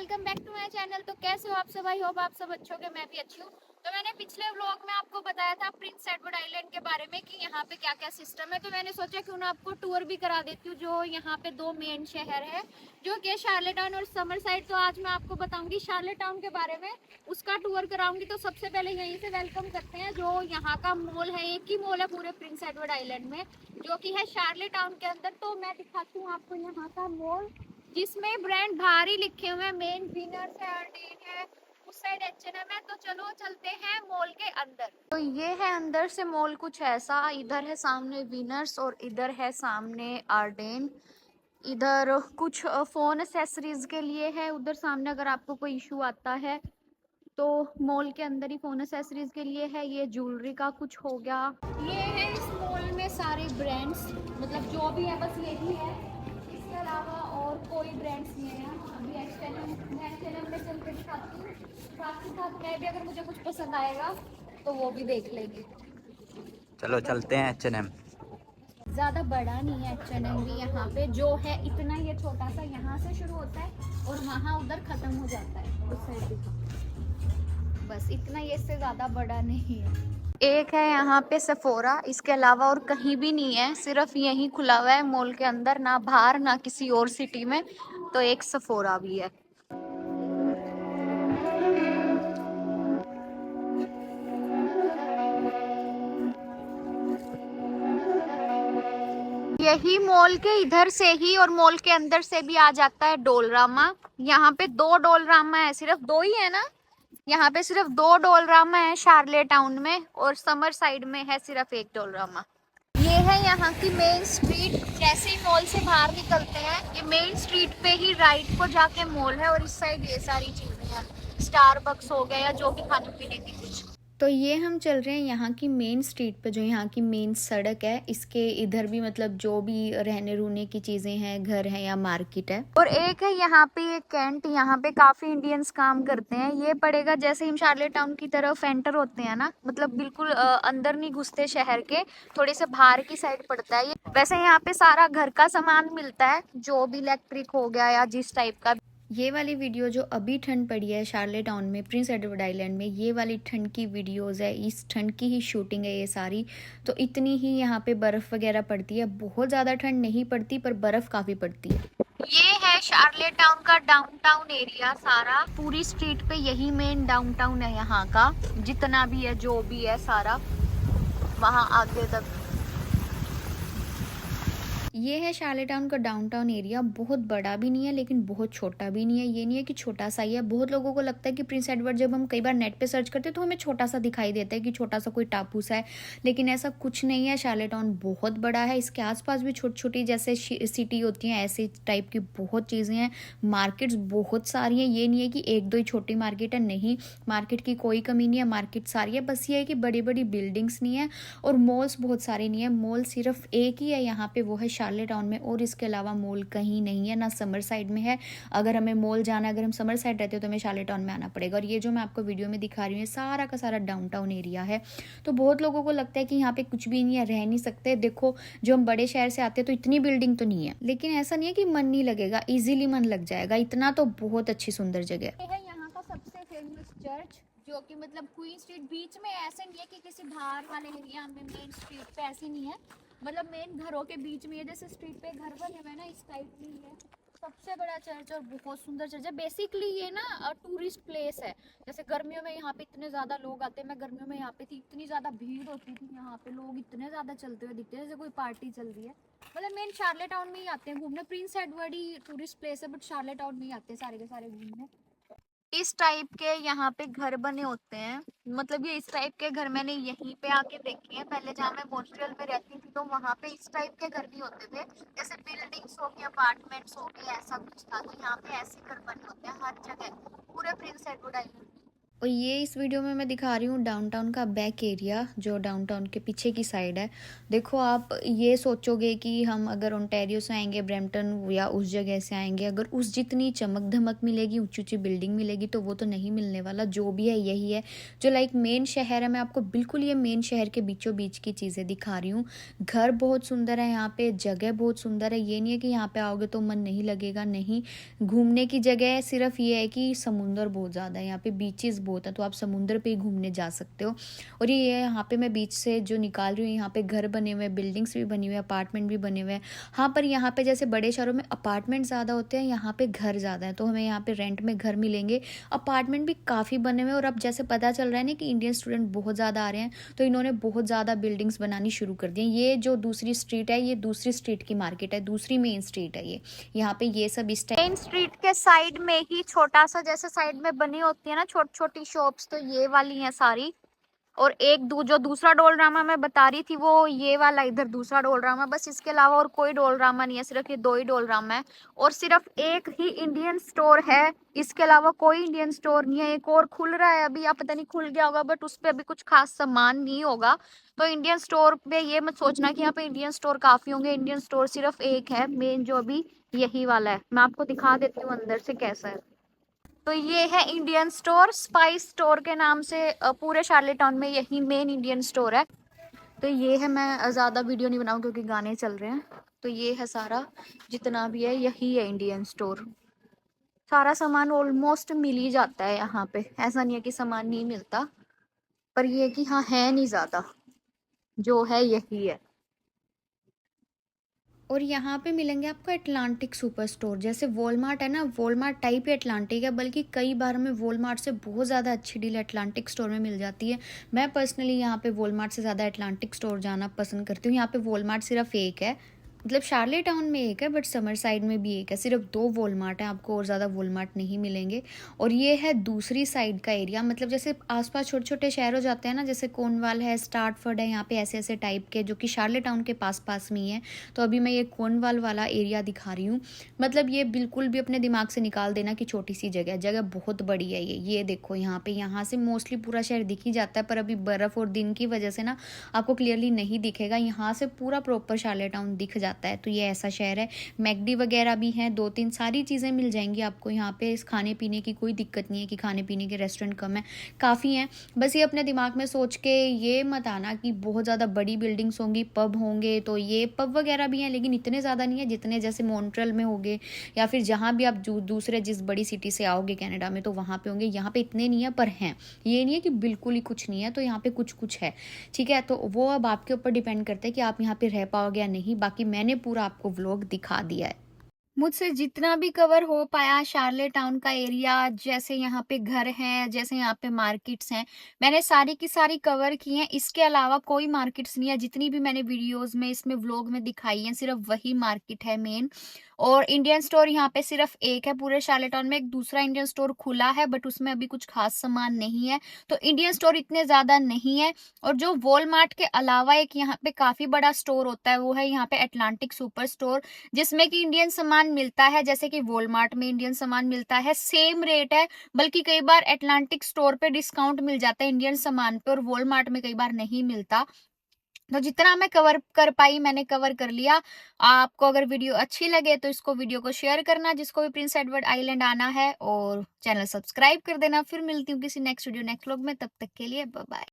Welcome back to my channel. तो कैसे हो आप सब? आई होप आप सब अच्छे होंगे, मैं भी अच्छी हूँ। तो मैंने पिछले व्लॉग में आपको बताया था प्रिंस एडवर्ड आइलैंड के बारे में कि यहाँ पे क्या क्या सिस्टम है। तो मैंने सोचा क्यों ना आपको टूर भी करा देती हूँ। जो यहाँ पे दो मेन शहर है जो कि शार्लेट टाउन और समर साइड। तो आज मैं आपको बताऊंगी शार्लेट टाउन के बारे में, उसका टूर कराऊंगी। तो सबसे पहले यहीं से वेलकम करते हैं। जो यहाँ का मॉल है, एक ही मॉल है पूरे प्रिंस एडवर्ड आइलैंड में, जो कि है शार्लेट टाउन के अंदर। तो मैं दिखाती हूँ आपको यहाँ का मॉल, जिसमें ब्रांड भारी लिखे हुए हैं। मेन विनर्स है, अर्डेन है, उस साइड H&M है। तो चलो चलते हैं मॉल के अंदर। तो ये है अंदर से मॉल कुछ ऐसा। इधर है सामने विनर्स और इधर है सामने अर्डेन। इधर कुछ फोन एक्सेसरीज के लिए है। उधर सामने अगर आपको कोई इशू आता है तो मॉल के अंदर ही फोन एक्सेसरीज के लिए है। ये ज्वेलरी का कुछ हो गया। ये है इस मॉल में सारे ब्रांड्स, मतलब जो भी है बस यही है, इसके अलावा और कोई ब्रांड्स नहीं है। अभी H&M में चल के दिखाती हूँ, साथ ही साथ मैं भी अगर मुझे कुछ पसंद आएगा तो वो भी देख लेंगे। चलो चलते हैं H&M। ज़्यादा बड़ा नहीं है H&M भी। यहाँ पे जो है इतना, ये छोटा सा यहाँ से शुरू होता है और वहाँ उधर ख़त्म हो जाता है उस साइड भी। बस इतना, ये इससे ज़्यादा बड़ा नहीं है। एक है यहाँ पे सेफोरा, इसके अलावा और कहीं भी नहीं है। सिर्फ यहीं खुला हुआ है मॉल के अंदर, ना बाहर ना किसी और सिटी में। तो एक सेफोरा भी है। यही मॉल के इधर से ही और मॉल के अंदर से भी आ जाता है डोलरामा। यहाँ पे दो डोलरामा है, सिर्फ दो ही है ना। यहाँ पे सिर्फ दो डोलरामा है शार्लेट टाउन में, और समर साइड में है सिर्फ एक डोलरामा। ये है यहाँ की मेन स्ट्रीट। जैसे ही मॉल से बाहर निकलते हैं, ये मेन स्ट्रीट पे ही राइट को जाके मॉल है और इस साइड ये सारी चीजें हैं। स्टारबक्स हो गया या जो भी खाने पीने की कुछ। तो ये हम चल रहे हैं यहाँ की मेन स्ट्रीट पे, जो यहाँ की मेन सड़क है। इसके इधर भी मतलब जो भी रहने रूने की चीजें हैं, घर है या मार्केट है। और एक है यहाँ पे एक कैंट, यहाँ पे काफी इंडियंस काम करते हैं। ये पड़ेगा जैसे हम शार्लेट टाउन की तरफ एंटर होते हैं ना, मतलब बिल्कुल अंदर नहीं घुसते शहर के, थोड़े से बाहर की साइड पड़ता है ये। वैसे यहाँ पे सारा घर का सामान मिलता है, जो भी इलेक्ट्रिक हो गया या जिस टाइप का। ये वाली वीडियो जो अभी ठंड पड़ी है शार्लेट टाउन में प्रिंस एडवर्ड आइलैंड में, ये वाली ठंड की वीडियोस है। इस ठंड की ही शूटिंग है ये सारी। तो इतनी ही यहाँ पे बर्फ वगैरह पड़ती है। बहुत ज़्यादा ठंड नहीं पड़ती पर बर्फ काफ़ी पड़ती है। ये है शार्लेट टाउन का डाउनटाउन एरिया सारा। पूरी स्ट्रीट पे यही मेन डाउनटाउन है यहाँ का। जितना भी है जो भी है सारा वहाँ आगे तक। ये है शार्लेट टाउन का डाउनटाउन एरिया। बहुत बड़ा भी नहीं है लेकिन बहुत छोटा भी नहीं है। ये नहीं है कि छोटा सा ही है। बहुत लोगों को लगता है कि प्रिंस एडवर्ड, जब हम कई बार नेट पे सर्च करते हैं तो हमें छोटा सा दिखाई देता है कि छोटा सा कोई टापू सा है, लेकिन ऐसा कुछ नहीं है। शार्लेट टाउन बहुत बड़ा है। इसके आसपास भी छोटी छोटी जैसे सिटी होती हैं, ऐसे टाइप की बहुत चीज़ें हैं। मार्केट्स बहुत सारी हैं। ये नहीं है कि एक दो ही छोटी मार्केट है, नहीं, मार्केट की कोई कमी नहीं है, मार्केट सारी है। बस ये है कि बड़ी बड़ी बिल्डिंग्स नहीं है और मॉल्स बहुत सारे नहीं है। मॉल सिर्फ एक ही है यहाँ पे, वो है शार्लेट टाउन में, और इसके अलावा मॉल कहीं नहीं है, ना समर साइड में है। अगर हमें मॉल जाना है, अगर हम समर साइड रहते हो तो हमें शार्लेट टाउन में आना पड़ेगा। और ये जो मैं आपको वीडियो में दिखा रही हूँ, सारा का सारा डाउनटाउन एरिया है। तो बहुत लोगों को लगता है कि यहाँ पे कुछ भी नहीं है, रह नहीं सकते। देखो, जो हम बड़े शहर से आते हैं तो इतनी बिल्डिंग तो नहीं है, लेकिन ऐसा नहीं है कि मन नहीं लगेगा, इजीली मन लग जाएगा। इतना तो बहुत अच्छी सुंदर जगह है। यहाँ का सबसे फेमस चर्च, जो कि मतलब क्वीन स्ट्रीट बीच में, ऐसे नहीं है कि किसी बाहर वाले एरिया में मेन स्ट्रीट पे, ऐसे नहीं है। मतलब मेन घरों के बीच में, जैसे स्ट्रीट पे घर बने हुए ना, इस टाइप में ही है। सबसे बड़ा चर्च और बहुत सुंदर चर्च है। बेसिकली ये ना टूरिस्ट प्लेस है। जैसे गर्मियों में यहाँ पे इतने ज्यादा लोग आते हैं। मैं गर्मियों में यहाँ पे थी, इतनी ज्यादा भीड़ होती थी यहाँ पे, लोग इतने ज्यादा चलते हुए दिखते हैं जैसे कोई पार्टी चल रही है। मतलब मेन शार्लेट टाउन में ही आते हैं घूमने। प्रिंस एडवर्ड ही टूरिस्ट प्लेस है, बट शार्लेट टाउन में ही आते हैं सारे के सारे घूमने। इस टाइप के यहाँ पे घर बने होते हैं। मतलब ये इस टाइप के घर मैंने यहीं पे आके देखे हैं। पहले जहाँ मैं मॉन्ट्रियल में रहती थी तो वहाँ पे इस टाइप के घर भी होते थे, जैसे बिल्डिंग्स हो गए, अपार्टमेंट्स हो गए, ऐसा कुछ था। तो यहाँ पे ऐसे घर बने होते हैं हर जगह, पूरे प्रिंस एडवर्ड आइलैंड। और ये इस वीडियो में मैं दिखा रही हूँ डाउनटाउन का बैक एरिया, जो डाउनटाउन के पीछे की साइड है। देखो आप ये सोचोगे कि हम अगर ओंटारियो से आएंगे, ब्रैम्पटन या उस जगह से आएंगे, अगर उस जितनी चमक धमक मिलेगी, ऊंची ऊंची बिल्डिंग मिलेगी, तो वो तो नहीं मिलने वाला। जो भी है यही है, जो लाइक मेन शहर है। मैं आपको बिल्कुल ये मेन शहर के बीचों बीच की चीज़ें दिखा रही हूँ। घर बहुत सुंदर है यहाँ पे, जगह बहुत सुंदर है। ये नहीं है कि यहाँ पे आओगे तो मन नहीं लगेगा, नहीं। घूमने की जगह है, सिर्फ ये है कि समुंदर बहुत ज़्यादा है यहाँ पे, बीचेस बहुत है, तो आप समुंदर पे ही घूमने जा सकते हो। और ये है यहाँ पे मैं बीच से जो निकाल रही हूँ, यहाँ पे घर बने हुए हैं, बिल्डिंग्स भी बनी हुई है, अपार्टमेंट भी बने हुए हैं। हाँ, पर यहाँ पे जैसे बड़े शहरों में अपार्टमेंट ज़्यादा होते हैं, यहाँ पे घर ज़्यादा है, तो हमें यहाँ पे रेंट में घर मिलेंगे। अपार्टमेंट भी काफ़ी बने हुए हैं। और अब जैसे पता चल रहा है ना कि इंडियन स्टूडेंट बहुत ज़्यादा आ रहे हैं, तो इन्होंने बहुत ज़्यादा बिल्डिंग्स बनानी शुरू कर दी हैं। ये जो दूसरी स्ट्रीट है, ये दूसरी स्ट्रीट की मार्केट है, दूसरी मेन स्ट्रीट है ये। यहाँ पे ये सब इस टाइम मेन स्ट्रीट के साइड में ही छोटा सा, जैसे साइड में बनी होती है ना छोटी छोटी शॉप्स, तो ये वाली हैं सारी। और एक जो दूसरा डोल ड्रामा मैं बता रही थी, वो ये वाला इधर दूसरा डोल ड्रामा। बस इसके अलावा और कोई डोल ड्रामा नहीं है, सिर्फ ये दो ही डोल ड्रामा है। और सिर्फ एक ही इंडियन स्टोर है, इसके अलावा कोई इंडियन स्टोर नहीं है। एक और खुल रहा है अभी, आप पता नहीं खुल गया होगा, बट उस पे अभी कुछ खास सामान नहीं होगा। तो इंडियन स्टोर पे ये मत सोचना कि यहाँ पे इंडियन स्टोर काफी होंगे। इंडियन स्टोर सिर्फ एक है मेन, जो अभी यही वाला है। मैं आपको दिखा देती हूँ अंदर से कैसा है। तो ये है इंडियन स्टोर, स्पाइस स्टोर के नाम से। पूरे शार्लेट टाउन में यही मेन इंडियन स्टोर है। तो ये है, मैं ज़्यादा वीडियो नहीं बनाऊँ क्योंकि गाने चल रहे हैं। तो ये है सारा, जितना भी है यही है इंडियन स्टोर। सारा सामान ऑलमोस्ट मिल ही जाता है यहाँ पे, ऐसा नहीं है कि सामान नहीं मिलता। पर ये कि हाँ, है नहीं ज़्यादा, जो है यही है। और यहाँ पे मिलेंगे आपको एटलांटिक सुपर स्टोर। जैसे वॉलमार्ट है ना, वॉलमार्ट टाइप ही एटलांटिक है, बल्कि कई बार हमें वॉलमार्ट से बहुत ज़्यादा अच्छी डील एटलांटिक स्टोर में मिल जाती है। मैं पर्सनली यहाँ पे वॉलमार्ट से ज़्यादा एटलांटिक स्टोर जाना पसंद करती हूँ। यहाँ पे वॉलमार्ट सिर्फ एक है, मतलब शार्लेट टाउन में एक है, बट समर साइड में भी एक है। सिर्फ दो वॉलमार्ट है, आपको और ज़्यादा वॉलमार्ट नहीं मिलेंगे। और ये है दूसरी साइड का एरिया, मतलब जैसे आसपास छोटे छोटे शहर हो जाते हैं ना, जैसे कोनवाल है, स्टार्टफर्ड है, यहाँ पे ऐसे ऐसे टाइप के, जो कि शार्लेट टाउन के पास पास में ही है। तो अभी मैं ये कोनवाल वाला एरिया दिखा रही हूँ। मतलब ये बिल्कुल भी अपने दिमाग से निकाल देना कि छोटी सी जगह, जगह बहुत बड़ी है ये देखो यहाँ पे, यहाँ से मोस्टली पूरा शहर दिख ही जाता है, पर अभी बर्फ़ और दिन की वजह से ना आपको क्लियरली नहीं दिखेगा। यहाँ से पूरा प्रॉपर शार्लेट टाउन दिख जाता है। तो ये ऐसा शहर है। मैकडी वगैरह भी हैं, दो तीन सारी चीज़ें मिल जाएंगी आपको यहाँ पे। इस खाने पीने की कोई दिक्कत नहीं है कि खाने पीने के रेस्टोरेंट कम है, काफ़ी हैं। बस ये अपने दिमाग में सोच के ये मत आना कि बहुत ज़्यादा बड़ी बिल्डिंग्स होंगी, पब होंगे। तो ये पब वगैरह भी हैं, लेकिन इतने ज़्यादा नहीं है जितने जैसे मॉन्ट्रियल में होंगे, या फिर जहाँ भी आप दूसरे जिस बड़ी सिटी से आओगे कनाडा में, तो वहाँ पे होंगे। यहाँ पे इतने नहीं है, पर हैं। ये नहीं है कि बिल्कुल ही कुछ नहीं है, तो यहाँ पे कुछ कुछ है, ठीक है। तो वो अब आपके ऊपर डिपेंड करता है कि आप यहाँ पे रह पाओगे या नहीं। बाकी मैंने पूरा आपको व्लॉग दिखा दिया है। मुझसे जितना भी कवर हो पाया शार्लेट टाउन का एरिया, जैसे यहाँ पे घर हैं, जैसे यहाँ पे मार्केट्स हैं, मैंने सारी की सारी कवर की हैं। इसके अलावा कोई मार्केट्स नहीं है। जितनी भी मैंने वीडियोस में, इसमें व्लॉग में दिखाई है, सिर्फ वही मार्केट है मेन। और इंडियन स्टोर यहाँ पे सिर्फ एक है पूरे शार्लेट टाउन में। एक दूसरा इंडियन स्टोर खुला है, बट उसमें अभी कुछ खास सामान नहीं है, तो इंडियन स्टोर इतने ज्यादा नहीं है। और जो वॉलमार्ट के अलावा एक यहाँ पे काफी बड़ा स्टोर होता है, वो है यहाँ पे एटलांटिक सुपर स्टोर, जिसमें कि इंडियन सामान मिलता है। जैसे कि वॉलमार्ट में इंडियन सामान मिलता है, सेम रेट है, बल्कि कई बार एटलांटिक स्टोर पे डिस्काउंट मिल जाता है इंडियन सामान पे, और वॉलमार्ट में कई बार नहीं मिलता। तो जितना मैं कवर कर पाई मैंने कवर कर लिया। आपको अगर वीडियो अच्छी लगे तो इसको वीडियो को शेयर करना, जिसको भी प्रिंस एडवर्ड आइलैंड आना है, और चैनल सब्सक्राइब कर देना। फिर मिलती हूँ किसी नेक्स्ट वीडियो नेक्स्ट व्लॉग में, तब तक के लिए बाय बाय।